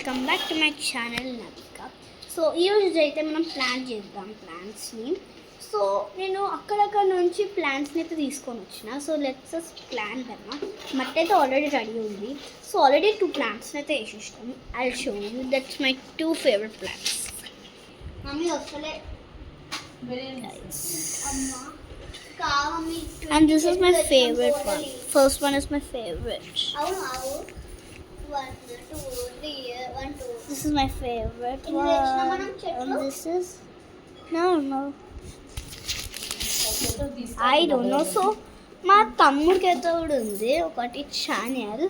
Welcome back to my channel Navika. So ఈరోజు అయితే మనం ప్లాన్ చేద్దాం ప్లాంట్స్ని. సో నేను అక్కడక్కడ నుంచి ప్లాంట్స్ని అయితే తీసుకొని వచ్చిన. సో లెట్స్ ప్లాంట్ అన్న మట్టి అయితే ఆల్రెడీ రెడీ ఉంది. సో ఆల్రెడీ 2 ప్లాంట్స్ని అయితే వేసేస్తాం. I show you that's my 2 favourite plants. Mummy వస్తలే and this is my favorite one. First one is my favorite. This is my favorite one. And this is no. I don't know. So మా తమ్ముడికి అయితే కూడా ఉంది ఒకటి channel,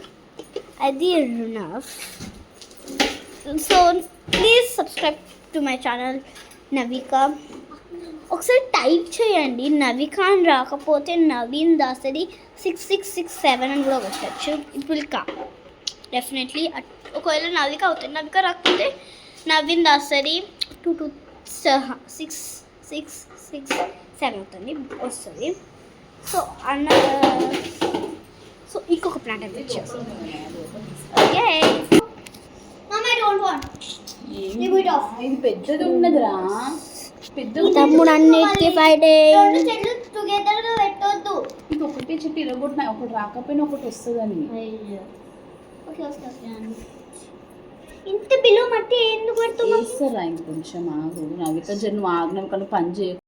అది enough. So please subscribe to my channel Navika. ఒకసారి type చేయండి నవిక అని రాకపోతే నవీన్ దాసరి 6667 అని కూడా వచ్చచ్చు. It will come definitely. ఒకవేళ నవిక అవుతుంది, నవిక రాకపోతే నవీన్ దాసరి 22667 అవుతుంది, వస్తుంది. సో సో ఇంకొక ప్లాంట్ అయితే వచ్చేస్తుంది. ఓకే ఇది పెద్దది ఉన్నదిరా, తమ్ముడు అన్నిటికీ ఫైటింగ్. ఇది ఒకటే చెట్టు ఇరగొట్టినా, ఒకటి రాకపోయినా ఒకటి వస్తుందని. ఇంత బిలో మట్టి ఎందుకు పెడుతున్నావు? వేస్తారా ఇంకొంచెం ఆగు నవిక, జన్మ ఆగ్నం కన్నా పని చేయ